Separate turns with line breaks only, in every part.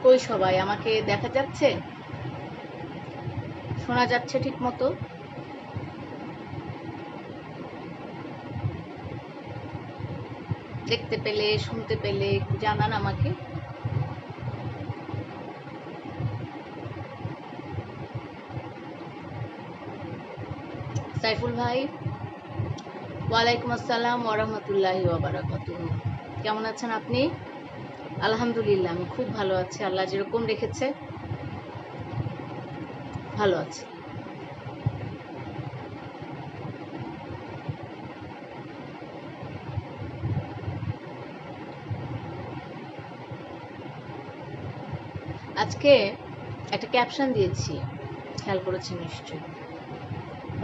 কই সবাই? আমাকে দেখা যাচ্ছে, শোনা যাচ্ছে ঠিক মতো? দেখতে পেলে, শুনতে পেলে একটু জানান আমাকে। সাইফুল ভাই, ওয়ালাইকুম আসসালাম ওয়া রাহমাতুল্লাহি ওয়া বারাকাতুহু। কেমন আছেন আপনি? আলহামদুলিল্লাহ, আমি খুব ভালো আছি। আল্লাহ যেরকম রেখেছে ভালো আছি। আজকে একটা ক্যাপশন দিয়েছি, খেয়াল করেছেন নিশ্চয়ই।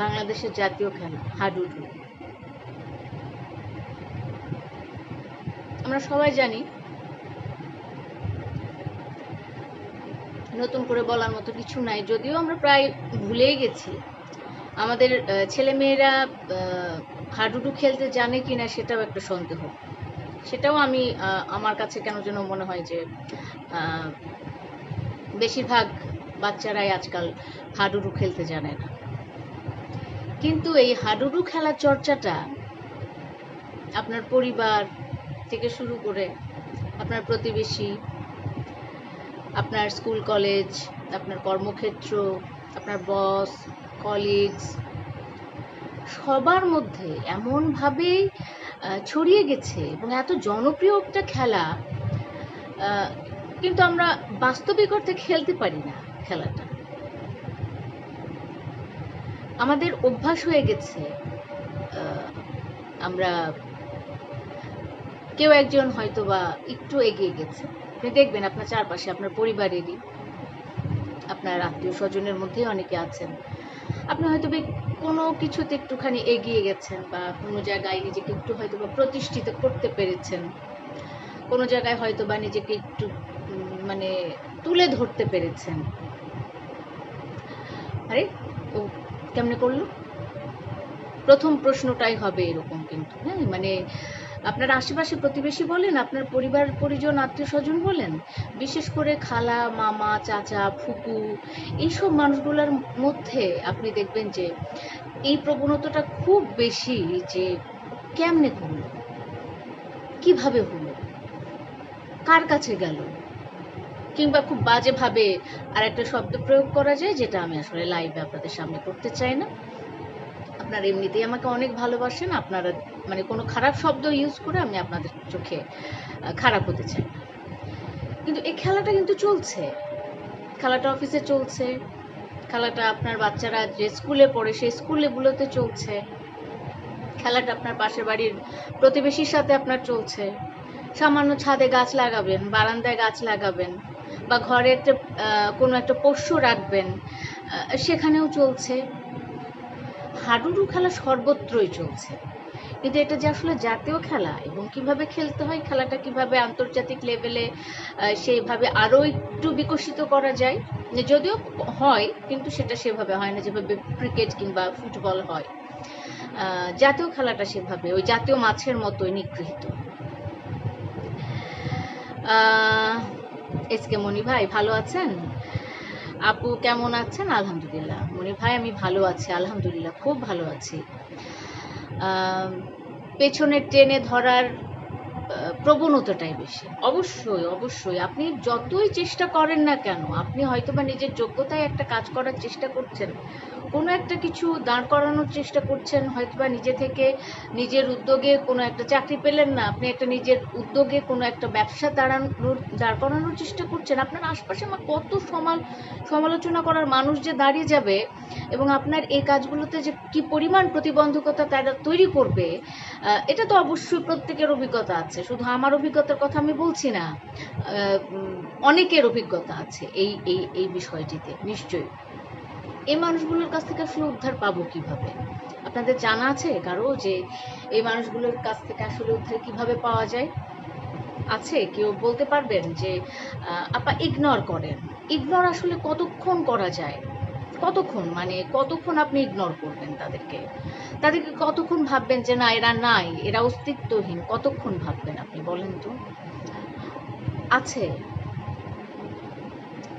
বাংলাদেশের জাতীয় খেলা হাডুডু। আমরা সবাই জানি, নতুন করে বলার মতো কিছু নাই, যদিও আমরা প্রায় ভুলেই গেছি। আমাদের ছেলেমেয়েরা হাডুডু খেলতে জানে কিনা সেটাও একটা সন্দেহ। সেটাও আমি আমার কাছে কেন যেন মনে হয় যে বেশিরভাগ বাচ্চারাই আজকাল হাডুডু খেলতে জানে না। কিন্তু এই হাডুডু খেলার চর্চাটা আপনার পরিবার থেকে শুরু করে আপনার প্রতিবেশী, আপনার স্কুল কলেজ, আপনার কর্মক্ষেত্র, আপনার বস, কলিগস, সবার মধ্যে এমনভাবে ছড়িয়ে গেছে এবং এত জনপ্রিয় একটা খেলা, কিন্তু আমরা বাস্তবিক অর্থে খেলতে পারি না খেলাটা। আমাদের অভ্যাস হয়ে গেছে, আমরা কেউ একজন হয়তো বা একটু এগিয়ে গেছে, আপনি দেখবেন আপনার চারপাশে আপনার পরিবারেরই, আপনার আত্মীয় স্বজনের মধ্যে অনেকে আছেন, আপনি হয়তো কোনো কিছুতে একটুখানি এগিয়ে গেছেন বা কোনো জায়গায় নিজেকে একটু হয়তো বা প্রতিষ্ঠিত করতে পেরেছেন, কোনো জায়গায় হয়তো বা নিজেকে একটু মানে তুলে ধরতে পেরেছেন। আরে ও কেমনে করলো? প্রথম প্রশ্নটাই হবে এরকম, কিন্তু হ্যাঁ, মানে আপনার আশেপাশে প্রতিবেশী বলেন, আপনার পরিবার পরিজন আত্মীয় স্বজন বলেন, বিশেষ করে খালা, মামা, চাচা, ফুপু, এইসব মানুষগুলোর মধ্যে আপনি দেখবেন যে এই প্রবণতাটা খুব বেশি, যে কেমনে হলো, কিভাবে হলো, কার কাছে গেল, কিংবা খুব বাজেভাবে আর একটা শব্দ প্রয়োগ করা যায়, যেটা আমি আসলে লাইভে আপনাদের সামনে করতে চাই না। আপনারা এমনিতেই আমাকে অনেক ভালোবাসেন, আপনারা মানে কোনো খারাপ শব্দ ইউজ করে আমি আপনাদের চোখে খারাপ হতে চাই না। কিন্তু এই খেলাটা কিন্তু চলছে, খেলাটা অফিসে চলছে, খেলাটা আপনার বাচ্চারা যে স্কুলে পড়ে সেই স্কুলগুলোতে চলছে, খেলাটা আপনার পাশের বাড়ির প্রতিবেশীর সাথে আপনার চলছে, সামান্য ছাদে গাছ লাগাবেন, বারান্দায় গাছ লাগাবেন, বা ঘরে একটা কোনো একটা পোষ্য রাখবেন, সেখানেও চলছে। হাডুডু খেলা সর্বত্রই চলছে, কিন্তু এটা যে আসলে জাতীয় খেলা এবং কিভাবে খেলতে হয়, খেলাটা কিভাবে আন্তর্জাতিক লেভেলে সেইভাবে আরও একটু বিকশিত করা যায়, যদিও হয়, কিন্তু সেটা সেভাবে হয় না যেভাবে ক্রিকেট কিংবা ফুটবল হয়। জাতীয় খেলাটা সেভাবে ওই জাতীয় মাছের মতোই নিগৃহীত। এসকে মনি ভাই ভালো আছেন? আপু কেমন আছেন? আলহামদুলিল্লাহ। মনি ভাই আমি ভালো আছি, আলহামদুলিল্লাহ, খুব ভালো আছি। পেছনের টেনে ধরার প্রবণতাটাই বেশি। অবশ্যই অবশ্যই আপনি যতই চেষ্টা করেন না কেন, আপনি হয়তোবা নিজের যোগ্যতায় একটা কাজ করার চেষ্টা করছেন, কোনো একটা কিছু দাঁড় করানোর চেষ্টা করছেন, হয়তোবা নিজে থেকে নিজের উদ্যোগে কোনো একটা চাকরি পেলেন না, আপনি একটা নিজের উদ্যোগে কোনো একটা ব্যবসা দাঁড় করানোর চেষ্টা করছেন, আপনার আশপাশে কত সমালোচনা করার মানুষ যে দাঁড়িয়ে যাবে, এবং আপনার এই কাজগুলোতে যে কি পরিমাণ প্রতিবন্ধকতা তারা তৈরি করবে, এটা তো অবশ্যই প্রত্যেকের অভিজ্ঞতা আছে, শুধু আমার অভিজ্ঞতার কথা আমি বলছি না, অনেকের অভিজ্ঞতা আছে এই এই এই বিষয়টিতে নিশ্চয়ই। এই মানুষগুলোর কাছ থেকে আসলে উদ্ধার পাবো কিভাবে? আপনাদের জানা আছে কারো যে এই মানুষগুলোর কাছ থেকে আসলে উদ্ধার কিভাবে পাওয়া যায়? আছে কেউ বলতে পারবেন যে আপা ইগনোর করেন, ইগনোর আসলে কতক্ষণ করা যায়? কতক্ষণ, মানে কতক্ষণ আপনি ইগনোর করবেন তাদেরকে? তাদেরকে কতক্ষণ ভাববেন যে না এরা নাই, এরা অস্তিত্বহীন? কতক্ষণ ভাববেন আপনি বলেন তো? আছে,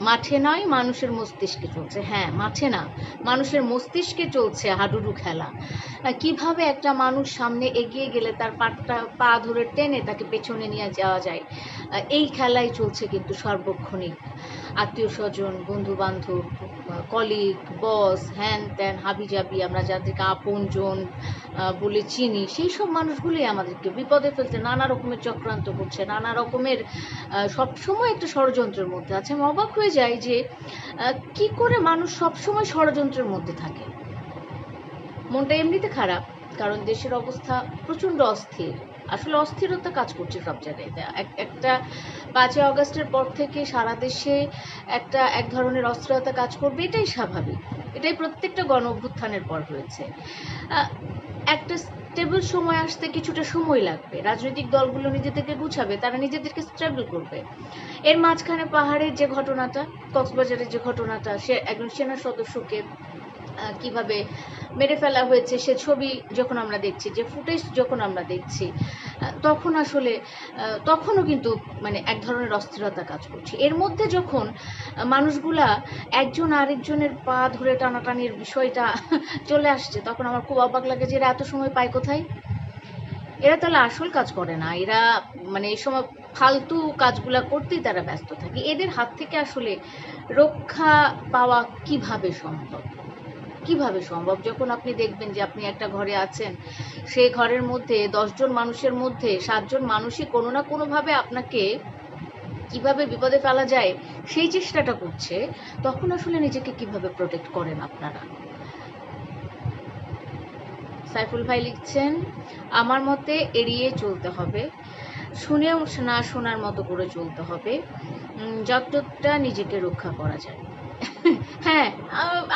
মাঠে নয় মানুষের মস্তিষ্কে চলছে। হ্যাঁ, মাঠে না, মানুষের মস্তিষ্কে চলছে হাডুডু খেলা। কিভাবে একটা মানুষ সামনে এগিয়ে গেলে তার পা ধরে টেনে তাকে পেছনে নিয়ে যাওয়া যায়, এই খেলাই চলছে কিন্তু সর্বক্ষণিক। আত্মীয় স্বজন, বন্ধু বান্ধব, কলিগ, বস, হ্যান ত্যান হাবিজাবি, আমরা যাদেরকে আপনজন বলে চিনি, সেই সব মানুষগুলোই আমাদেরকে বিপদে ফেলতে নানা রকমের চক্রান্ত করছে, নানা রকমের সবসময় একটা ষড়যন্ত্রের মধ্যে আছে। আমি অবাক হয়ে যাই যে কি করে মানুষ সবসময় ষড়যন্ত্রের মধ্যে থাকে। মনটা এমনিতে খারাপ, কারণ দেশের অবস্থা প্রচণ্ড অস্থির। আসলে অস্থিরতা কাজ করছে সব জায়গায়। একটা 5ই আগস্টের পর থেকে সারা দেশে এক ধরনের অস্থিরতা কাজ করবে, এটাই স্বাভাবিক। এটাই প্রত্যেকটা গণ অভ্যুত্থানের পর হয়েছে। একটা স্টেবল সময় আসতে কিছুটা সময় লাগবে। রাজনৈতিক দলগুলো নিজেদেরকে গুছাবে, তারা নিজেদেরকে স্টেবল করবে। এর মাঝখানে পাহাড়ের যে ঘটনাটা, কক্সবাজারের যে ঘটনাটা, সে একজন সেনা সদস্যকে কিভাবে মেরে ফেলা হয়েছে, সে ছবি যখন আমরা দেখছি, যে ফুটেজ যখন আমরা দেখছি, তখন আসলে তখনও কিন্তু মানে এক ধরনের অস্থিরতা কাজ করছে। এর মধ্যে যখন মানুষগুলা একজন আরেকজনের পা ধরে টানাটানির বিষয়টা চলে আসছে, তখন আমার খুব অবাক লাগে যে এরা এত সময় পায় কোথায়? এরা তাহলে আসল কাজ করে না, এরা মানে এই সময় ফালতু কাজগুলা করতেই তারা ব্যস্ত থাকে। এদের হাত থেকে আসলে রক্ষা পাওয়া কিভাবে সম্ভব? কিভাবে সম্ভব? যখন আপনি দেখবেন যে আপনি একটা ঘরে আছেন, সেই ঘরের মধ্যে 10 জন মানুষের মধ্যে 7 জন মানুষই কোনো না কোনোভাবে আপনাকে কিভাবে বিপদে ফেলা যায় সেই চেষ্টাটা করছে, তখন আসলে নিজেকে কিভাবে প্রোটেক্ট করেন আপনারা? সাইফুল ভাই লিখছেন, আমার মতে এড়িয়ে চলতে হবে, শুনেও না শোনার মতো করে চলতে হবে, যতটা নিজেকে রক্ষা করা যায়। হ্যাঁ,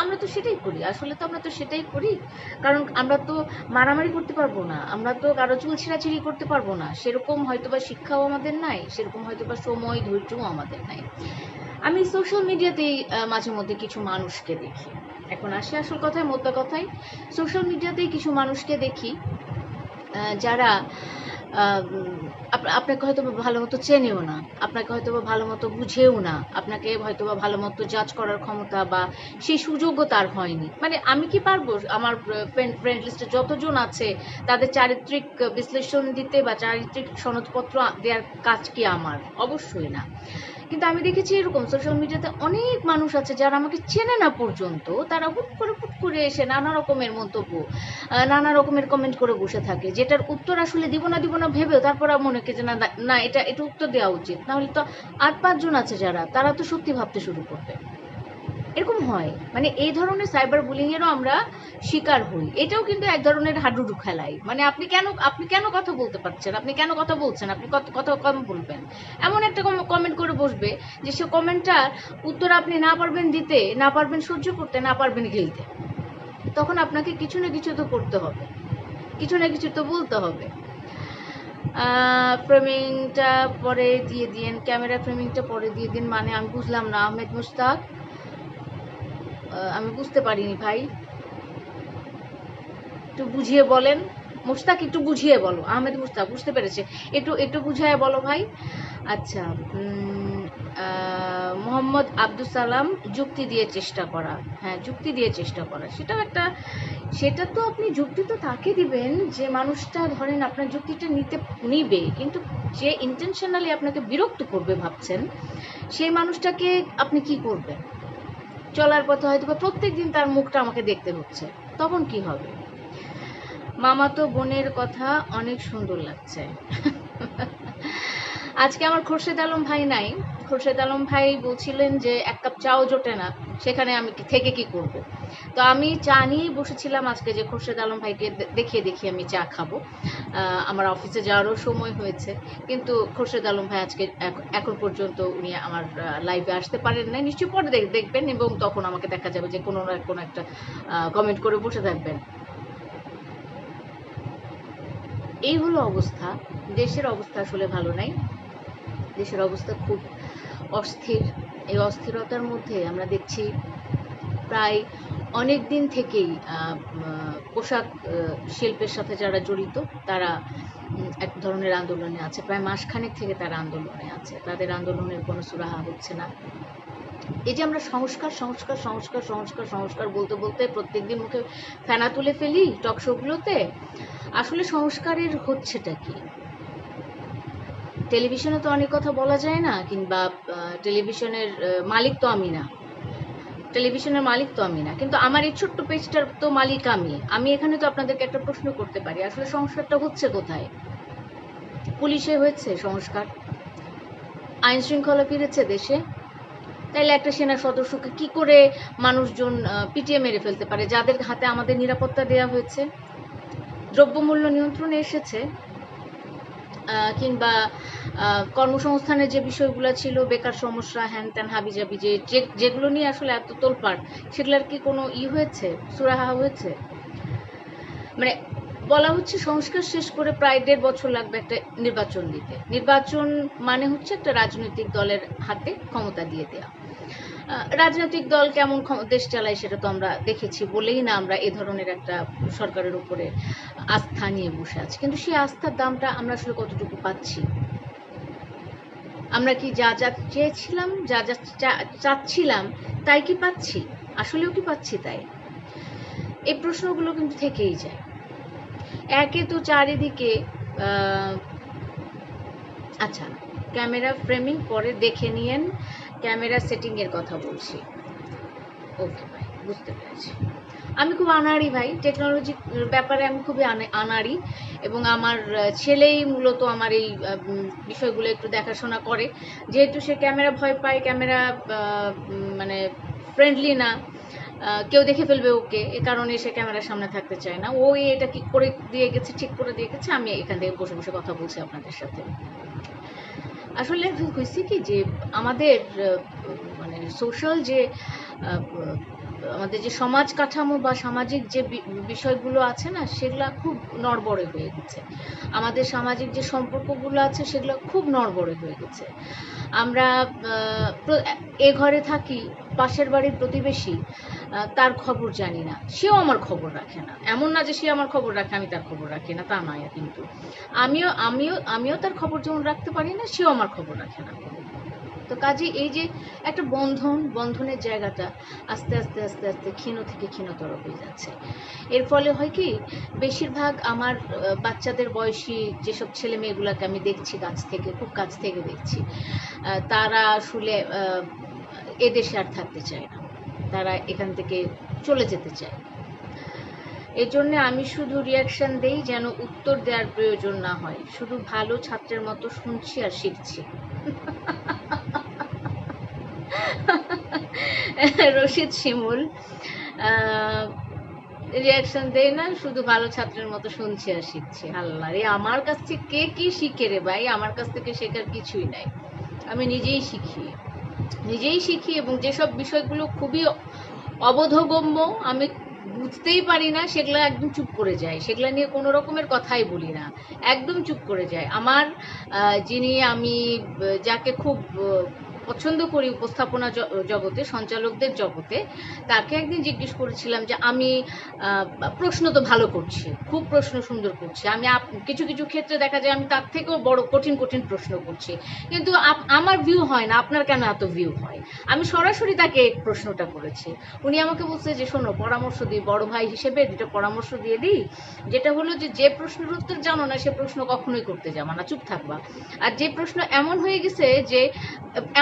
আমরা তো সেটাই করি। আসলে তো আমরা তো সেটাই করি। কারণ আমরা তো মারামারি করতে পারবো না। আমরা তো কারো চুল ছিঁড়াছিঁড়ি করতে পারবো না। সেরকম হয়তোবা শিক্ষাও আমাদের নাই। সেরকম হয়তোবা সময়, ধৈর্যও আমাদের নাই। আমি সোশ্যাল মিডিয়াতেই মাঝে মধ্যে কিছু মানুষকে দেখি। এখন আসি আসল কথায়, মোদ্দা কথায়। সোশ্যাল মিডিয়াতেই কিছু মানুষকে দেখি যারা আপনাকে হয়তো ভালো মতো চেনেও না, আপনাকে হয়তো ভালো মতো বুঝেও না, আপনাকে হয়তো ভালো মতো জাজ করার ক্ষমতা বা সেই সুযোগও তার হয়নি। মানে আমি কি পারবো আমার ফ্রেন্ড লিস্টে যতজন আছে তাদের চারিত্রিক বিশ্লেষণ দিতে বা চারিত্রিক সনদপত্র দেওয়ার কাজ কি আমার? অবশ্যই না। কিন্তু আমি দেখেছি এরকম সোশ্যাল মিডিয়াতে অনেক মানুষ আছে যারা আমাকে চেনে না পর্যন্ত, তারা হুট করে এসে নানা রকমের মন্তব্য, নানা রকমের কমেন্ট করে বসে থাকে, যেটার উত্তর আসলে দিব না ভেবেও তারপর মনে হয় যে না এটা উত্তর দেওয়া উচিত, নাহলে তো 8-5 জন আছে যারা, তারা তো সত্যি ভাবতে শুরু করবে। এরকম হয়, মানে এই ধরনের সাইবার বুলিং এরও আমরা শিকার হই। এটাও কিন্তু এক ধরনের হাডুডু খেলাই। মানে আপনি কেন কথা বলতে পারছেন, আপনি কেন কথা বলছেন, আপনি কথা কম বলবেন, এমন একটা কমেন্ট করে বসবে যে সে কমেন্টটার উত্তর আপনি না পারবেন দিতে, না পারবেন সহ্য করতে, না পারবেন গিলতে। তখন আপনাকে কিছু না কিছু তো করতে হবে, কিছু না কিছু তো বলতে হবে। ফ্রেমিংটা পরে দিয়ে দিন, ক্যামেরা ফ্রেমিংটা পরে দিয়ে দিন, মানে আমি বুঝলাম না আহমেদ মুশতাক, আমি বুঝতে পারিনি ভাই, একটু বুঝিয়ে বলেন। মুশতাক একটু বুঝিয়ে বলো, আহমেদ মুশতাক বুঝতে পেরেছে, একটু বুঝিয়ে বলো ভাই। আচ্ছা, মোহাম্মদ আব্দুল সালাম, যুক্তি দিয়ে চেষ্টা করা। হ্যাঁ, যুক্তি দিয়ে চেষ্টা করা, সেটা তো আপনি যুক্তি তো তাকে দিবেন যে মানুষটা ধরেন আপনার যুক্তিটা নিবে, কিন্তু যে ইন্টেনশনালি আপনাকে বিরক্ত করবে ভাবছেন, সেই মানুষটাকে আপনি কি করবেন? চলার পথে হয়তো প্রত্যেক দিন তার মুখটা আমাকে দেখতে হচ্ছে, তখন কি হবে? মামাতো বোনের কথা অনেক সুন্দর লাগছে। আজকে আমার খোরশেদ আলম ভাই নাই। খোরশেদ আলম ভাই বলছিলেন যে 1 কাপ চাও জোটে না, সেখানে আমি থেকে কি করব। তো আমি চা নিয়েই বসেছিলাম আজকে, যে খোরশেদ আলম ভাইকে দেখিয়ে আমি চা খাবো। আমার অফিসে যাওয়ারও সময় হয়েছে, কিন্তু খোরশেদ আলম ভাই আজকে এখন পর্যন্ত উনি আমার লাইভে আসতে পারেন নাই। নিশ্চয়ই পরে দেখবেন, এবং তখন আমাকে দেখা যাবে যে কোনো না কোনো একটা কমেন্ট করে বসে থাকবেন। এই হলো অবস্থা। দেশের অবস্থা আসলে ভালো নাই, দেশের অবস্থা খুব অস্থির। এই অস্থিরতার মধ্যে আমরা দেখছি প্রায় অনেক দিন থেকেই পোশাক শিল্পের সাথে যারা জড়িত তারা এক ধরনের আন্দোলনে আছে, প্রায় মাসখানেক থেকে তারা আন্দোলনে আছে, তাদের আন্দোলনের কোনো সুরাহা হচ্ছে না। এই যে আমরা সংস্কার সংস্কার সংস্কার সংস্কার সংস্কার বলতে বলতে প্রত্যেকদিন মুখে ফেনা তুলে ফেলি টক শোগুলোতে, আসলে সংস্কারের হচ্ছেটা কি? টেলিভিশনে তো অনেক কথা বলা যায় না, কিংবা টেলিভিশনের মালিক তো আমি না, টেলিভিশনের মালিক তো আমি না, কিন্তু আমার এই ছোট্ট পেজটার তো মালিক আমি এখানে তো আপনাদেরকে একটা প্রশ্ন করতে পারি, আসলে সংস্কারটা হচ্ছে কোথায়? পুলিশে হয়েছে সংস্কার? আইন শৃঙ্খলা ফিরেছে দেশে? তাইলে একটা সেনা সদস্যকে কি করে মানুষজন পিটিয়ে মেরে ফেলতে পারে, যাদের হাতে আমাদের নিরাপত্তা দেওয়া হয়েছে? দ্রব্যমূল্য নিয়ন্ত্রণে এসেছে, কিংবা কর্মসংস্থানের যে বিষয়গুলো ছিল, বেকার সমস্যা, হ্যান ত্যান হাবিজাবি যেগুলো নিয়ে আসলে এত তোলপাড়, সেগুলোর কি কোনো হয়েছে, সুরাহা হয়েছে? মানে বলা হচ্ছে সংস্কার শেষ করে প্রায় 1.5 বছর লাগবে একটা নির্বাচন দিতে। নির্বাচন মানে হচ্ছে একটা রাজনৈতিক দলের হাতে ক্ষমতা দিয়ে দেওয়া। রাজনৈতিক দল কেমন দেশ চালায় সেটা তো আমরা দেখেছি বলেই না আমরা এ ধরনের একটা সরকারের উপরে আস্থা নিয়ে বসে আছি, কিন্তু সেই আস্থার দামটা আমরা আসলে কতটুকু পাচ্ছি? আমরা কি যা যা চেয়েছিলাম, যা যা চাচ্ছিলাম, তাই কি পাচ্ছি? আসলেও কি পাচ্ছি তাই? এই প্রশ্নগুলো কিন্তু থেকেই যায়। একে তো চারিদিকে আচ্ছা, ক্যামেরা ফ্রেমিং পরে দেখে নিয়েন, ক্যামেরা সেটিং এর কথা বলছি। ওকে ভাই, বুঝতে পেরেছি। আমি খুব আনাড়ি ভাই, টেকনোলজি ব্যাপারে আমি খুবই আনাড়ি, এবং আমার ছেলেই মূলত আমার এই বিষয়গুলো একটু দেখাশোনা করে, যেহেতু সে ক্যামেরা ভয় পায়, ক্যামেরা মানে ফ্রেন্ডলি না, কেউ দেখে ফেলবে ওকে, এ কারণে সে ক্যামেরার সামনে থাকতে চায় না। ও এটা কি করে দিয়ে গেছে, ঠিক করে দিয়ে গেছে, আমি এখান থেকে বসে বসে কথা বলছি আপনাদের সাথে। আসলে হয়েছে কি যে আমাদের মানে সোশ্যাল যে আমাদের যে সমাজ কাঠামো বা সামাজিক যে বিষয়গুলো আছে না, সেগুলো খুব নড়বড়ে হয়ে গেছে। আমাদের সামাজিক যে সম্পর্কগুলো আছে সেগুলো খুব নড়বড়ে হয়ে গেছে। আমরা এ ঘরে থাকি, পাশের বাড়ির প্রতিবেশী, তার খবর জানি না, সেও আমার খবর রাখে না। এমন না যে সে আমার খবর রাখে আমি তার খবর রাখি না, তা নয়, কিন্তু আমিও তার খবর যেমন রাখতে পারি না, সেও আমার খবর রাখে না। তো কাজে এই যে একটা বন্ধনের জায়গাটা আস্তে আস্তে আস্তে আস্তে ক্ষীণ থেকে ক্ষীণতর হয়ে যাচ্ছে। এর ফলে হয় কি, বেশিরভাগ আমার বাচ্চাদের বয়সী যেসব ছেলে মেয়েগুলোকে আমি দেখছি খুব কাছ থেকে দেখছি, তারা আসলে এদেশে আর থাকতে চায় না, তারা এখান থেকে চলে যেতে চায়। এই জন্য আমি শুধু রিয়াকশন দেই যেন উত্তর দেওয়ার প্রয়োজন না হয়, শুধু ভালো ছাত্রের মতো শুনছি আর শিখছি। রশিদ শিমুল রিয়াকশন দেয় না, শুধু ভালো ছাত্রের মতো শুনছি আর শিখছি। আল্লাহ রে, আমার কাছ থেকে কে কি শিখে রে ভাই? আমার কাছ থেকে শেখার কিছুই নাই, আমি নিজেই শিখি, এবং যেসব বিষয়গুলো খুবই অবোধগম্য, আমি বুঝতেই পারি না, সেগুলো একদম চুপ করে যায়, সেগুলো নিয়ে কোনো রকমের কথাই বলি না, একদম চুপ করে যায়। আমার আমি যাকে খুব পছন্দ করি উপস্থাপনা জগতে, সঞ্চালকদের জগতে, তাকে একদিন জিজ্ঞেস করেছিলাম যে আমি প্রশ্ন তো ভালো করছি, খুব প্রশ্ন সুন্দর করছি, আমি কিছু কিছু ক্ষেত্রে দেখা যায় আমি তার থেকেও বড় কঠিন প্রশ্ন করছি, কিন্তু আমার ভিউ হয় না, আপনার কেন এত ভিউ হয়? আমি সরাসরি তাকে প্রশ্নটা করেছি। উনি আমাকে বলছে যে শোনো, পরামর্শ দিই, বড় ভাই হিসেবে দুটো পরামর্শ দিয়ে দিই, যেটা হলো যে প্রশ্নের উত্তর জানো না সে প্রশ্ন কখনোই করতে যাবা না, চুপ থাকবা। আর যে প্রশ্ন এমন হয়ে গেছে যে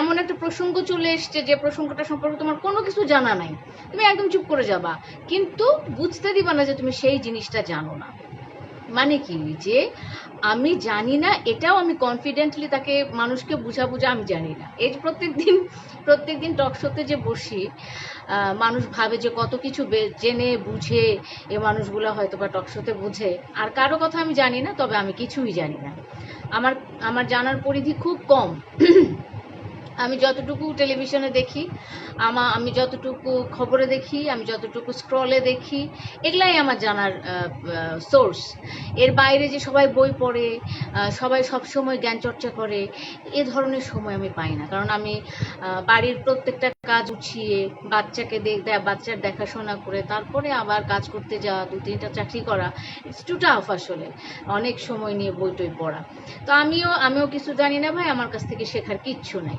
এমন একটা প্রসঙ্গ চলে এসছে, যে প্রসঙ্গটা সম্পর্কে তোমার কোনো কিছু জানা নাই, তুমি একদম চুপ করে যাবা, কিন্তু বুঝতে দিবা না যে তুমি সেই জিনিসটা জানো না। মানে কি, যে আমি জানি না, এটাও আমি কনফিডেন্টলি তাকে মানুষকে বুঝাবো যে আমি জানি না। এই যে প্রত্যেকদিন টক শোতে যে বসি, মানুষ ভাবে যে কত কিছু জেনে বুঝে এ মানুষগুলো হয়তো বা টক শোতে বুঝে, আর কারো কথা আমি জানি না, তবে আমি কিছুই জানি না, আমার জানার পরিধি খুব কম। আমি যতটুকু টেলিভিশনে দেখি, আমি যতটুকু খবরে দেখি, আমি যতটুকু স্ক্রলে দেখি, এগুলাই আমার জানার সোর্স। এর বাইরে যে সবাই বই পড়ে, সবাই সবসময় জ্ঞান চর্চা করে, এ ধরনের সময় আমি পাই না। কারণ আমি বাড়ির প্রত্যেকটা কাজ উঠিয়ে বাচ্চার দেখাশোনা করে তারপরে আবার কাজ করতে যাওয়া, 2-3টা চাকরি করা, ইটস টু টাফ আসলে অনেক সময় নিয়ে বই টই পড়া। তো আমিও কিছু জানি না ভাই, আমার কাছ থেকে শেখার কিচ্ছু নাই।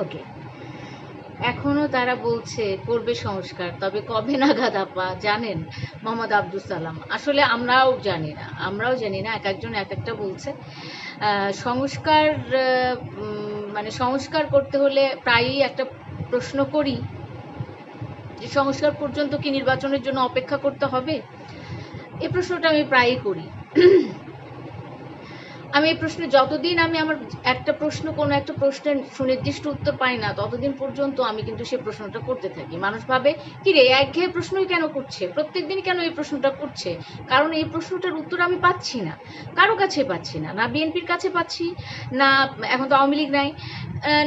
ওকে, এখনো তারা বলছে করবে সংস্কার, তবে কবে নাগাদ আপা জানেন? মোহাম্মদ আব্দুল সালাম। আসলে আমরাও জানি না, এক একজন এক একটা বলছে। সংস্কার মানে সংস্কার করতে হলে প্রায়ই একটা প্রশ্ন করি যে সংস্কার পর্যন্ত কি নির্বাচনের জন্য অপেক্ষা করতে হবে? এই প্রশ্নটা আমি প্রায়ই করি। আমি এই প্রশ্নে যতদিন আমি আমার কোনো একটা প্রশ্নের সুনির্দিষ্ট উত্তর পাই না, ততদিন পর্যন্ত আমি কিন্তু সেই প্রশ্নটা করতে থাকি। মানুষ ভাবে কি রে, একঘেয়ে প্রশ্নই কেন করছে, প্রত্যেকদিন কেন এই প্রশ্নটা করছে? কারণ এই প্রশ্নটার উত্তর আমি পাচ্ছি না, কারো কাছে পাচ্ছি না, না বিএনপির কাছে পাচ্ছি না, এখন তো আওয়ামী লীগ নাই,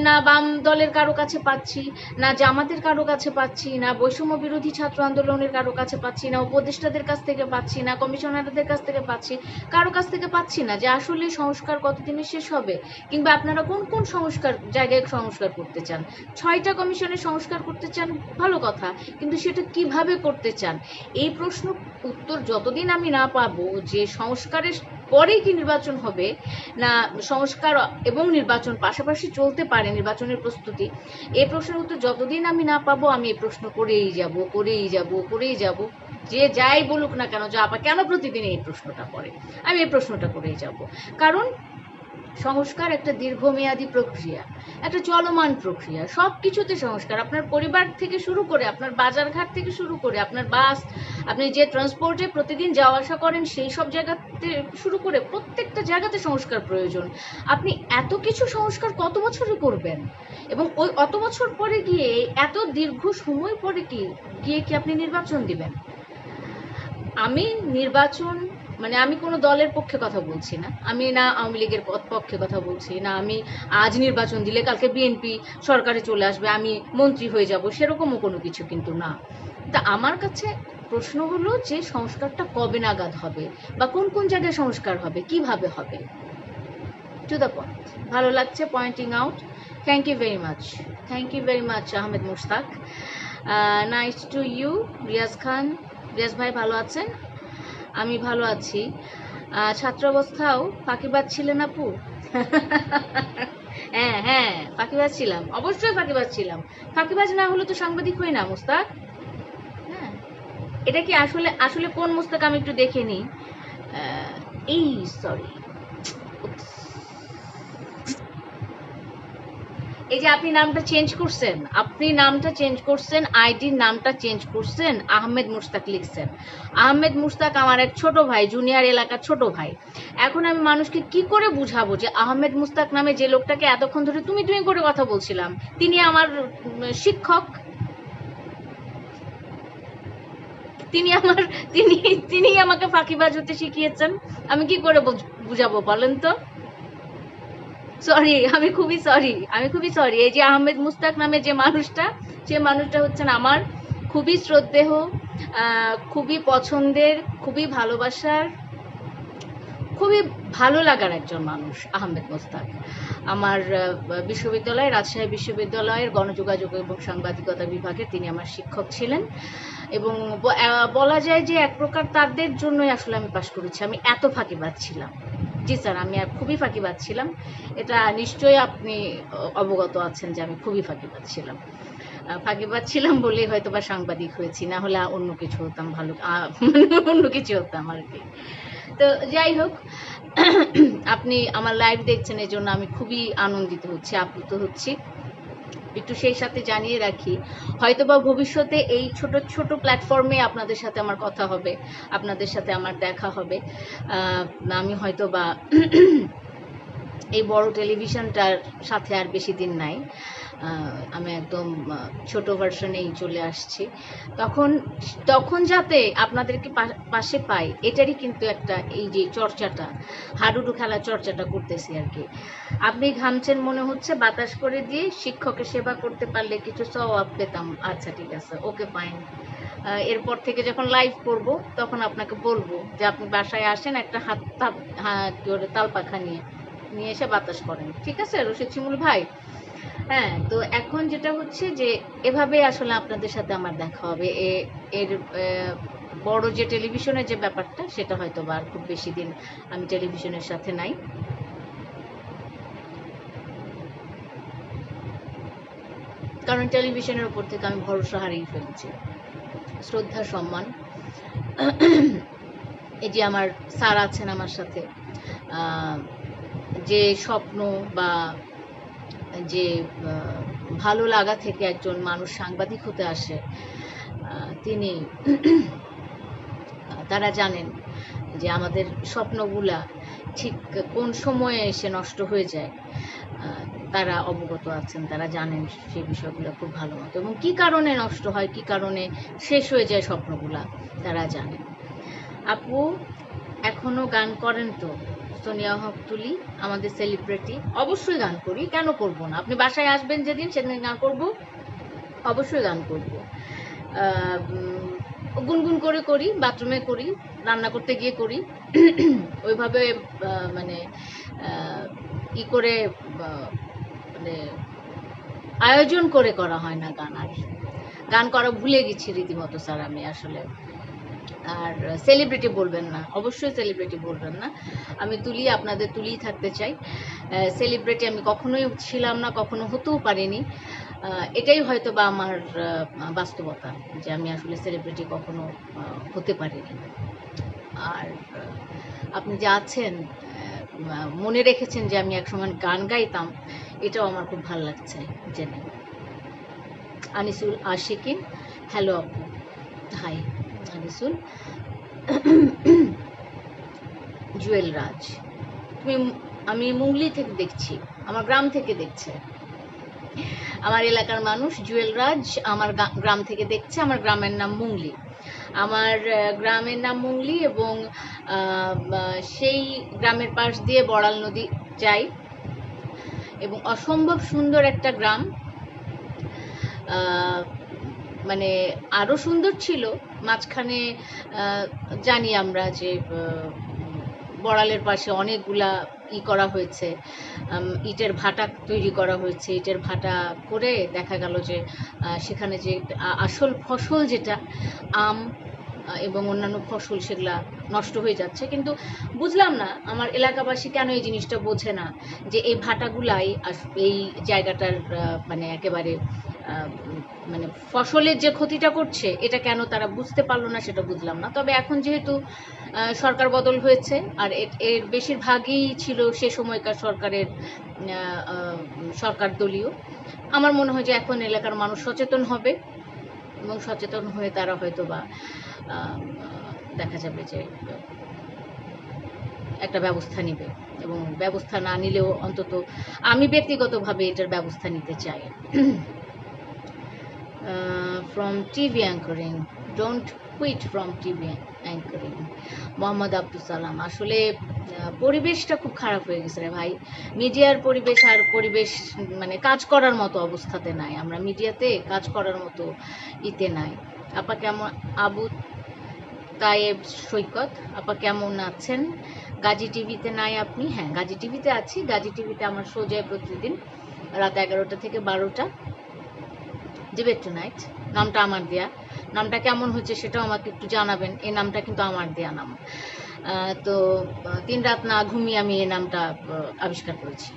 না বাম দলের কারো কাছে পাচ্ছি না, জামাতের কারো কাছে পাচ্ছি না, বৈষম্য বিরোধী ছাত্র আন্দোলনের কারো কাছে পাচ্ছি না, উপদেষ্টাদের কাছ থেকে পাচ্ছি না, কমিশনারদের কাছ থেকে পাচ্ছি, কারো কাছ থেকে পাচ্ছি না যে আসলে সংস্কার কতদিনে শেষ হবে, কিংবা আপনারা কোন কোন জায়গায় সংস্কার করতে চান। 6টা কমিশনের সংস্কার করতে চান, ভালো কথা, কিন্তু সেটা কিভাবে করতে চান? এই প্রশ্ন উত্তর যতদিন আমি না পাবো যে সংস্কারের পরেই কি নির্বাচন হবে, না সংস্কার এবং নির্বাচন পাশাপাশি চলতে পারে, নির্বাচনের প্রস্তুতি, এই প্রশ্নের উত্তর যতদিন আমি না পাবো, আমি এই প্রশ্ন করেই যাব। যে যাই বলুক না কেন, যে আপা কেন প্রতিদিন এই প্রশ্নটা করে, আমি এই প্রশ্নটা করেই যাব। কারণ সংস্কার একটা দীর্ঘমেয়াদী প্রক্রিয়া, একটা চলমান প্রক্রিয়া। সব কিছুতে সংস্কার, আপনার পরিবার থেকে শুরু করে, আপনার বাজারঘাট থেকে শুরু করে, আপনার বাস, আপনি যে ট্রান্সপোর্টে প্রতিদিন যাওয়া আসা করেন, সেই সব জায়গাতে শুরু করে প্রত্যেকটা জায়গাতে সংস্কার প্রয়োজন। আপনি এত কিছু সংস্কার কত বছরে করবেন? এবং ওই অত বছর পরে গিয়ে, এত দীর্ঘ সময় পরে গিয়ে কি আপনি নির্বাচন দিবেন? আমি নির্বাচন আমি কোনো দলের পক্ষে কথা বলছি না, আমি না আওয়ামী লীগের পক্ষে কথা বলছি না, আমি আজ নির্বাচন দিলে কালকে বিএনপি সরকারে চলে আসবে, আমি মন্ত্রী হয়ে যাব, সেরকমও কোনো কিছু কিন্তু না। তা আমার কাছে প্রশ্ন হলো যে সংস্কারটা কবে নাগাদ হবে, বা কোন কোন জায়গায় সংস্কার হবে, কিভাবে হবে? To the point. ভালো লাগছে pointing out. Thank you very much Ahmed Mushtaq. Nice to you. Riyaz Khan, Riyaz ভাই ভালো আছেন? আমি ভালো আছি। ছাত্র অবস্থাও ফাঁকিবাজ ছিলেন আপু? হ্যাঁ, ফাঁকিবাজ ছিলাম, অবশ্যই ফাঁকিবাজ ছিলাম। ফাঁকিবাজ না হলে তো সাংবাদিক হই না মুস্তাক। হ্যাঁ, এটা কি আসলে কোন মুস্তাক আমি একটু দেখে নিই। সরি, এই যে আপনি নামটা চেঞ্জ করছেন, আইডির নামটা চেঞ্জ করছেন, আহমেদ মুশতাক লিখছেন। আহমেদ মুশতাক আমার এক ছোট ভাই, জুনিয়র এলাকার ছোট ভাই। এখন আমি মানুষকে কি করে বুঝাবো যে আহমেদ মুশতাক নামে যে লোকটাকে এতক্ষণ ধরে তুমি করে কথা বলছিলাম, তিনি আমার শিক্ষক, তিনি আমাকে ফাঁকিবাজ হতে শিখিয়েছেন। আমি কি করে বুঝাবো বলেন তো? আমি খুবই সরি। এই যে আহমেদ মুশতাক নামে যে মানুষটা হচ্ছেন আমার খুবই শ্রদ্ধেয়, খুবই পছন্দের, খুবই ভালোবাসার, খুবই ভালো লাগার একজন মানুষ আহমেদ মুশতাক। আমার রাজশাহী বিশ্ববিদ্যালয়ের গণযোগাযোগ এবং সাংবাদিকতা বিভাগে তিনি আমার শিক্ষক ছিলেন, এবং বলা যায় যে এক প্রকার তাদের জন্যই আসলে আমি পাশ করেছি। আমি এত ফাঁকিবাজ ছিলাম। জি স্যার, আমি খুবই ফাঁকিবাজ ছিলাম। এটা নিশ্চয়ই আপনি অবগত আছেন যে আমি খুবই ফাঁকিবাজ ছিলাম বলেই হয়তো বা সাংবাদিক হয়েছি, না হলে অন্য কিছু হতাম, অন্য কিছু হতাম আর কি। তো যাই হোক, আপনি আমার লাইভ দেখছেন, এই জন্য আমি খুবই আনন্দিত হচ্ছি, আপ্লুত হচ্ছি। একটু সেই সাথে জানিয়ে রাখি, হয়তোবা ভবিষ্যতে এই ছোট ছোট প্ল্যাটফর্মে আপনাদের সাথে আমার কথা হবে, আপনাদের সাথে আমার দেখা হবে। আমি হয়তোবা এই বড় টেলিভিশনটার সাথে আর বেশি দিন নাই, আমি একদম ছোট ভার্সনেই চলে আসছি। তখন তখন যাতে আপনাদেরকে পাশে পাই, এটারই কিন্তু একটা এই যে চর্চাটা, হাডুডু খেলা চর্চাটা করতেছি আর কি। আপনি ঘামছেন মনে হচ্ছে, বাতাস করে দিয়ে শিক্ষকের সেবা করতে পারলে কিছু সওয়াব পেতাম। আচ্ছা ঠিক আছে, ওকে ফাইন। এরপর থেকে যখন লাইভ করব তখন আপনাকে বলবো যে আপনি বাসায় আসেন, একটা তাল পাখা নিয়ে এসে বাতাস করেন, ঠিক আছে রশিদ শিমুল ভাই? হ্যাঁ, তো এখন যেটা হচ্ছে যে এভাবে আসলে আপনাদের সাথে আমার দেখা হবে। এর বড় যে টেলিভিশনের যে ব্যাপারটা, সেটা হয়তো বা খুব বেশি দিন আমি টেলিভিশনের সাথে নাই। কারণ টেলিভিশনের উপর থেকে আমি ভরসা হারিয়ে ফেলেছি। শ্রদ্ধা সম্মান, এই যে আমার স্যার আছেন আমার সাথে, যে স্বপ্ন বা যে ভালো লাগা থেকে একজন মানুষ সাংবাদিক হতে আসে, তিনি তারা জানেন যে আমাদের স্বপ্নগুলা ঠিক কোন সময়ে এসে নষ্ট হয়ে যায়। তারা অবগত আছেন, তারা জানেন সেই বিষয়গুলো খুব ভালো মতো, এবং কী কারণে নষ্ট হয়, কী কারণে শেষ হয়ে যায় স্বপ্নগুলা, তারা জানেন। আপু এখনো গান করেন তো? সোনিয়া হক তুলি আমাদের সেলিব্রিটি। অবশ্যই গান করি, কেন করব না? আপনি বাসায় আসবেন যেদিন, সেদিন গান করব, অবশ্যই গান করব। গুনগুন করে করি, বাথরুমে করি, রান্না করতে গিয়ে করি। ওইভাবে মানে ই করে মানে আয়োজন করে করা হয় না গান। আর গান করা ভুলে গেছি রীতিমতো স্যার আমি আসলে। আর সেলিব্রিটি বলবেন না, অবশ্যই সেলিব্রিটি বলবেন না। আমি তুলি, আপনাদের তুলিই থাকতে চাই। সেলিব্রিটি আমি কখনোই ছিলাম না, কখনো হতেও পারিনি। এটাই হয়তো বা আমার বাস্তবতা, যে আমি আসলে সেলিব্রিটি কখনো হতে পারিনি। আর আপনি যে আছেন, মনে রেখেছেন যে আমি একসময় গান গাইতাম, এটাও আমার খুব ভালো লাগছে জেনে। আনিসুল আশিকিন, হ্যালো আপু। হাই আনিসুল। জুয়েল রাজ, আমি মুংলি থেকে দেখছি, আমার গ্রাম থেকে দেখছে, আমার এলাকার মানুষ। জুয়েল রাজ আমার গ্রাম থেকে দেখছে। আমার গ্রামের নাম মুংলি, আমার গ্রামের নাম মুংলি, এবং সেই গ্রামের পাশ দিয়ে বড়াল নদী যায়, এবং অসম্ভব সুন্দর একটা গ্রাম। মানে আরও সুন্দর ছিল মাঝখানে। জানি আমরা যে বড়ালের পাশে অনেকগুলা করা হয়েছে, ইটের ভাটা তৈরি করা হয়েছে। ইটের ভাটা করে দেখা গেল যে সেখানে যে আসল ফসল যেটা আম এবং অন্যান্য ফসল, সেগুলা নষ্ট হয়ে যাচ্ছে। কিন্তু বুঝলাম না আমার এলাকাবাসী কেন এই জিনিসটা বোঝে না, যে এই ভাটাগুলাই এই জায়গাটার মানে একেবারে মানে ফসলের যে ক্ষতিটা করছে, এটা কেন তারা বুঝতে পারলো না, সেটা বুঝলাম না। তবে এখন যেহেতু সরকার বদল হয়েছে, আর এর বেশিরভাগই ছিল সে সময়কার সরকার দলীয়, আমার মনে হয় যে এখন এলাকার মানুষ সচেতন হবে, এবং সচেতন হয়ে তারা হয়তো বা দেখা যাবে যে একটা ব্যবস্থা নেবে, এবং ব্যবস্থা না নিলেও অন্তত আমি ব্যক্তিগতভাবে এটার ব্যবস্থা নিতে চাই। From TV anchoring, don't quit from TV anchoring. Mohammad Abdul Salam, আসলে পরিবেশটা খুব খারাপ হয়ে গেছে রে ভাই। মিডিয়ার পরিবেশ আর পরিবেশ মানে কাজ করার মতো অবস্থাতে নাই, আমরা মিডিয়াতে কাজ করার মতো ইতে নাই। আপা কেমন? আবু তায়েব সৈকত, আপা কেমন আছেন? গাজী টিভিতে নাই আপনি? হ্যাঁ, গাজী টিভিতে আছি। গাজী টিভিতে আমার শো যায় প্রতিদিন রাত 11টা থেকে 12টা, ডিবেট টু নাইট। নামটা আমার দেয়া। নামটা কেমন হচ্ছে সেটাও আমাকে একটু জানাবেন। এই নামটা কিন্তু আমার দেয়া নাম। তো 3 রাত না ঘুমিয়ে আমি এই নামটা আবিষ্কার করেছি।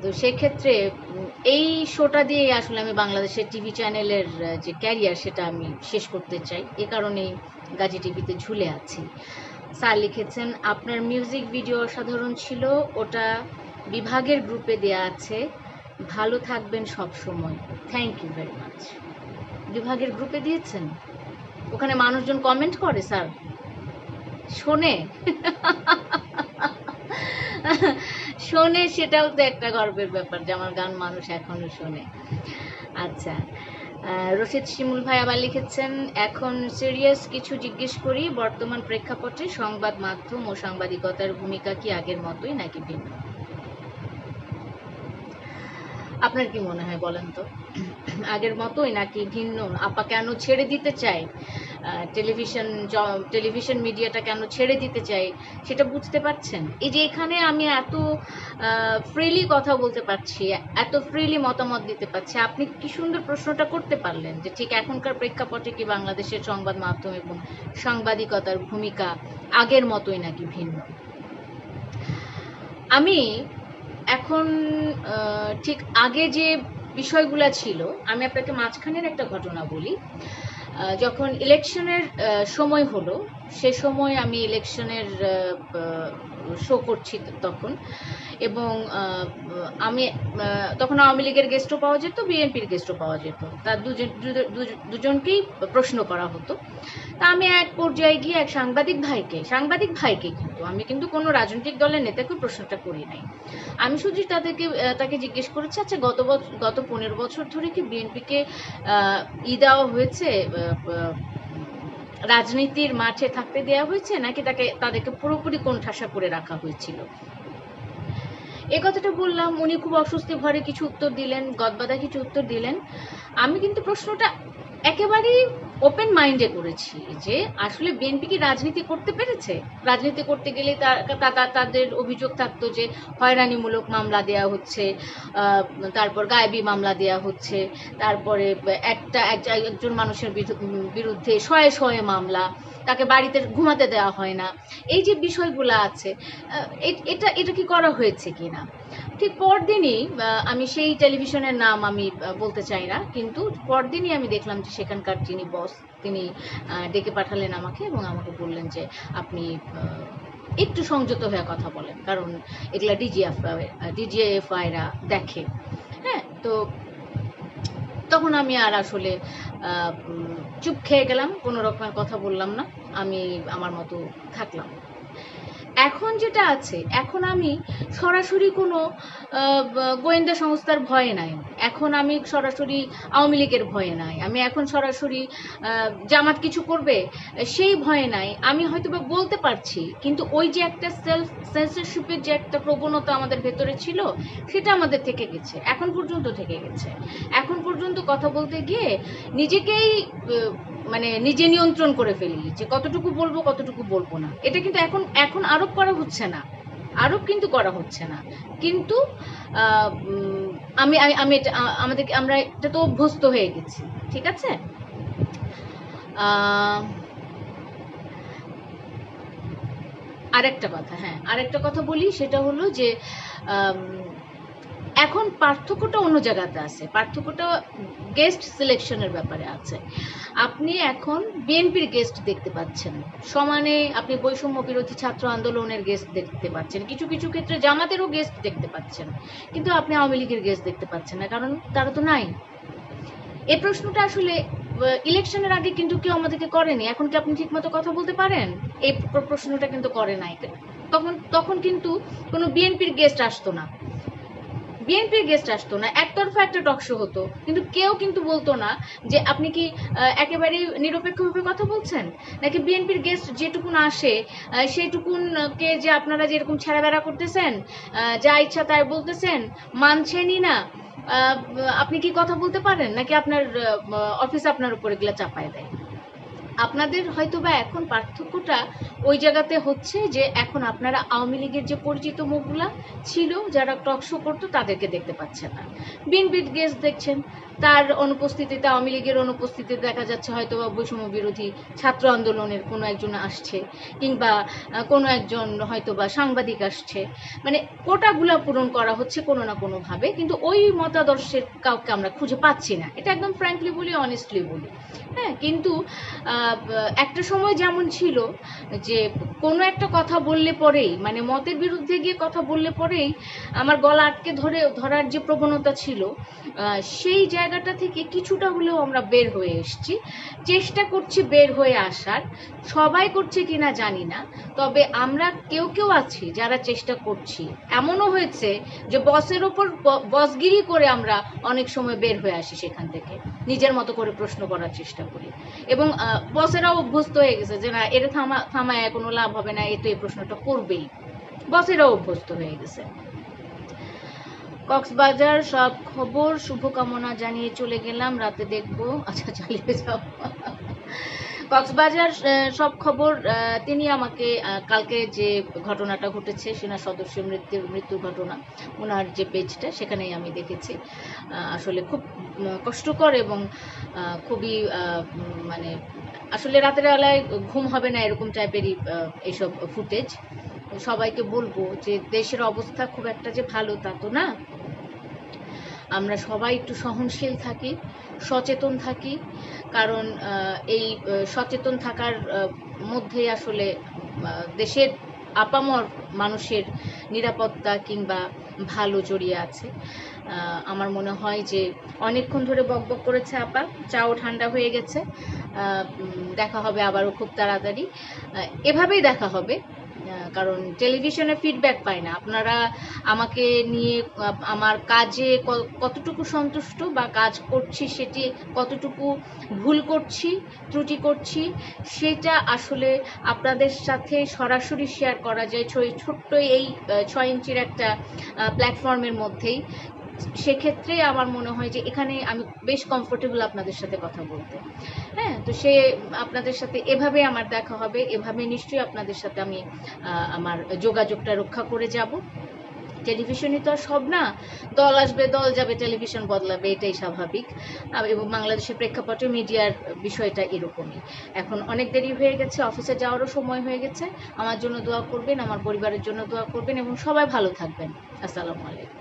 তো সেক্ষেত্রে এই শোটা দিয়ে আসলে আমি বাংলাদেশের টিভি চ্যানেলের যে ক্যারিয়ার, সেটা আমি শেষ করতে চাই। এ কারণেই গাজী টিভিতে ঝুলে আছি। স্যার লিখেছেন, আপনার মিউজিক ভিডিও অসাধারণ ছিল, ওটা বিভাগের গ্রুপে দেয়া আছে, ভালো থাকবেন সব সময়। Thank you very much. বিভাগের গ্রুপে দিয়েছেন? ওখানে মানুষজন কমেন্ট করে স্যার, শোনে? শোনে, সেটাও তো একটা গর্বের ব্যাপার যে আমার গান মানুষ এখনো শোনে। আচ্ছা, রশিদ শিমুল ভাই আবার লিখেছেন, এখন সিরিয়াস কিছু জিজ্ঞেস করি, বর্তমান প্রেক্ষাপটে সংবাদ মাধ্যম ও সাংবাদিকতার ভূমিকা কি আগের মতোই নাকি ভিন্ন? আপনার কি মনে হয় বলেন তো, আগের মতোই নাকি ভিন্ন? আপা কেন ছেড়ে দিতে চাই, টেলিভিশন মিডিয়াটা কেন ছেড়ে দিতে চাই সেটা বুঝতে পারছেন? এই যে এখানে আমি এত ফ্রিলি কথা বলতে পারছি, এত ফ্রিলি মতামত দিতে পারছি, আপনি কি সুন্দর প্রশ্নটা করতে পারলেন যে ঠিক এখনকার প্রেক্ষাপটে কি বাংলাদেশের সংবাদ মাধ্যম এবং সাংবাদিকতার ভূমিকা আগের মতোই নাকি ভিন্ন? আমি এখন ঠিক আগে যে বিষয়গুলো ছিল, আমি আপনাকে মাঝখানের একটা ঘটনা বলি। যখন ইলেকশনের সময় হলো, সে সময় আমি ইলেকশনের শো করছি তখন, এবং আমি তখন আওয়ামী লীগের গেস্টও পাওয়া যেত, বিএনপির গেস্টও পাওয়া যেত, তার দুজনকেই প্রশ্ন করা হতো। তা আমি এক পর্যায়ে গিয়ে এক সাংবাদিক ভাইকে কিন্তু আমি কিন্তু কোনো রাজনৈতিক দলের নেতাকে প্রশ্নটা করি নাই, আমি শুধু তাকে জিজ্ঞেস করেছি, আচ্ছা গত 15 বছর ধরে কি বিএনপিকে দেওয়া হয়েছে, রাজনীতির মাঠে থাকতে দেওয়া হয়েছে, নাকি তাদেরকে পুরোপুরি কোণঠাসা করে রাখা হয়েছিল? এই কথাটা বললাম, উনি খুব অস্বস্তি ভরে কিছু উত্তর দিলেন, গদবাদা কিছু উত্তর দিলেন। আমি কিন্তু প্রশ্নটা একেবারেই ওপেন মাইন্ডে করেছি যে আসলে বিএনপি কি রাজনীতি করতে পেরেছে? রাজনীতি করতে গেলে তাদের অভিযোগ থাকতো যে হয়রানিমূলক মামলা দেয়া হচ্ছে, তারপর গায়েবী মামলা দেয়া হচ্ছে, তারপরে একজন মানুষের বিরুদ্ধে শয়ে শয়ে মামলা, তাকে বাড়িতে ঘুমাতে দেওয়া হয় না, এই যে বিষয়গুলো আছে, এটা কি করা হয়েছে কিনা? ঠিক পরদিনই আমি সেই টেলিভিশনের নাম আমি বলতে চাই না, কিন্তু পরদিনই আমি দেখলাম যে সেখানকার যিনি বস, তিনি ডেকে পাঠালেন আমাকে এবং আমাকে বললেন যে আপনি একটু সংযত হয়ে কথা বলেন, কারণ এগুলা ডিজিএফআইরা দেখে। হ্যাঁ, তো তখন আমি আর আসলে চুপ খেয়ে গেলাম, কোনো রকমের কথা বললাম না, আমি আমার মতো থাকলাম। এখন যেটা আছে, এখন আমি সরাসরি কোনো গোয়েন্দা সংস্থার ভয়ে নাই, এখন আমি সরাসরি আওয়ামী লীগের ভয়ে নাই, আমি এখন সরাসরি জামাত কিছু করবে সেই ভয়ে নাই। আমি হয়তো বা বলতে পারছি, কিন্তু ওই যে একটা সেলফ সেন্সরশিপের যে একটা প্রবণতা আমাদের ভেতরে ছিল, সেটা আমাদের থেকে গেছে, এখন পর্যন্ত থেকে গেছে। এখন পর্যন্ত কথা বলতে গিয়ে নিজেকেই মানে নিজে নিয়ন্ত্রণ করে ফেলি যে কতটুকু বলবো কতটুকু বলবো না। এটা কিন্তু এখন আরোপ করা হচ্ছে না, আরোপ কিন্তু করা হচ্ছে না, কিন্তু আমরা এটা তো অভ্যস্ত হয়ে গেছি। ঠিক আছে, আরেকটা কথা বলি, সেটা হলো যে এখন পার্থক্যটা অন্য জায়গাতে আছে, পার্থক্যটা গেস্ট সিলেকশনের ব্যাপারে আছে। আপনি এখন বিএনপির গেস্ট দেখতে পাচ্ছেন, সমানে আপনি বৈষম্য বিরোধী ছাত্র আন্দোলনের গেস্ট দেখতে পাচ্ছেন, কিছু কিছু ক্ষেত্রে জামাতেরও গেস্ট দেখতে পাচ্ছেন, কিন্তু আপনি আওয়ামী লীগের গেস্ট দেখতে পাচ্ছেন না, কারণ তারা তো নাই। এই প্রশ্নটা আসলে ইলেকশনের আগে কিন্তু কেউ আমাদেরকে করেনি। এখন কি আপনি ঠিকমতো কথা বলতে পারেন? এই প্রশ্নটা কিন্তু করে নাই। তখন কিন্তু কোনো বিএনপির গেস্ট আসতো না, একতরফা একটা টক শো হতো, কিন্তু কেউ কিন্তু বলতো না যে আপনি কি একেবারে নিরপেক্ষভাবে কথা বলছেন, নাকি বিএনপির গেস্ট যেটুকুন আসে সেইটুকুনকে যে আপনারা যেরকম ছেড়াবেড়া করতেছেন, যা ইচ্ছা তাই বলতেছেন, মানছেনই না, আপনি কি কথা বলতে পারেন, নাকি আপনার অফিস আপনার উপর এগুলা চাপায় দেয়। আপনাদের হয়তো বা এখন পার্থক্যটা ওই জায়গাতে হচ্ছে যে এখন আপনারা আওয়ামী লীগের যে পরিচিত মুখগুলা ছিল যারা টক শো করতো তাদেরকে দেখতে পাচ্ছেন না, বিএনপির গেস্ট দেখছেন, তার অনুপস্থিতিতে, আওয়ামী লীগের অনুপস্থিতিতে দেখা যাচ্ছে হয়তো বা বৈষম্য বিরোধী ছাত্র আন্দোলনের কোনো একজন আসছে, কিংবা কোনো একজন হয়তো বা সাংবাদিক আসছে, মানে কোটাগুলা পূরণ করা হচ্ছে কোনো না কোনোভাবে, কিন্তু ওই মতাদর্শের কাউকে আমরা খুঁজে পাচ্ছি না। এটা একদম ফ্র্যাঙ্কলি বলি, অনেস্টলি বলি। হ্যাঁ, কিন্তু একটা সময় যেমন ছিল যে কোনো একটা কথা বললে পরেই, মানে মতের বিরুদ্ধে গিয়ে কথা বললে পরেই আমার গলা আটকে ধরার যে প্রবণতা ছিল, সেই জায়গাটা থেকে কিছুটা হলেও আমরা বের হয়ে এসেছি, চেষ্টা করছি বের হয়ে আসার। সবাই করছে কিনা জানি না, তবে আমরা কেউ কেউ আছি যারা চেষ্টা করছি। এমনও হয়েছে যে বসের ওপর বসগিরি করে আমরা অনেক সময় বের হয়ে আসি সেখান থেকে, নিজের মতো করে প্রশ্ন করার চেষ্টা করি, এবং বসেরাও অভ্যস্ত হয়ে গেছে যে না, এর থামায় কোনো লাভ হবে না, এ তো এই প্রশ্নটা করবেই, বসেরাও অভ্যস্ত হয়ে গেছে। কক্সবাজার সব খবর শুভকামনা জানিয়ে চলে গেলাম, রাতে দেখবো। আচ্ছা, চালিয়ে যাও। কক্সবাজার সব খবর, তিনি আমাকে কালকে যে ঘটনাটা ঘটেছে সেনা সদস্য মৃত্যুর ঘটনা, ওনার যে পেজটা সেখানেই আমি দেখেছি। আসলে খুব কষ্টকর এবং খুবই মানে আসলে রাতের বেলায় ঘুম হবে না এরকম টাইপেরই এইসব ফুটেজ। সবাইকে বলবো যে দেশের অবস্থা খুব একটা যে ভালো তা তো না, আমরা সবাই একটু সহনশীল থাকি, সচেতন থাকি, কারণ এই সচেতন থাকার মধ্যেই আসলে দেশের আপামর মানুষের নিরাপত্তা কিংবা ভালো জড়িয়ে আছে। আমার মনে হয় যে অনেকক্ষণ ধরে বকবক করেছে আপা, চাও ঠান্ডা হয়ে গেছে। দেখা হবে আবারও খুব তাড়াতাড়ি, এভাবেই দেখা হবে, কারণ টেলিভিশনে ফিডব্যাক পাই না। আপনারা আমাকে নিয়ে আমার কাজে কতটুকু সন্তুষ্ট বা কাজ করছি সেটি কতটুকু ভুল করছি, ত্রুটি করছি, সেটা আসলে আপনাদের সাথে সরাসরি শেয়ার করা যায় ছোট্ট এই 6 ইঞ্চির একটা প্ল্যাটফর্মের মধ্যেই। সেক্ষেত্রে আমার মনে হয় যে এখানে আমি বেশ কমফোর্টেবল আপনাদের সাথে কথা বলতে। হ্যাঁ, তো সে আপনাদের সাথে এভাবে আমার দেখা হবে, এভাবে নিশ্চয়ই আপনাদের সাথে আমি আমার যোগাযোগটা রক্ষা করে যাব। টেলিভিশনই তো আর সব না, দল আসবে দল যাবে, টেলিভিশন বদলাবে, এটাই স্বাভাবিক। এবং বাংলাদেশের প্রেক্ষাপটে মিডিয়ার বিষয়টা এরকমই। এখন অনেক দেরি হয়ে গেছে, অফিসে যাওয়ারও সময় হয়ে গেছে। আমার জন্য দোয়া করবেন, আমার পরিবারের জন্য দোয়া করবেন এবং সবাই ভালো থাকবেন। আসসালামু আলাইকুম।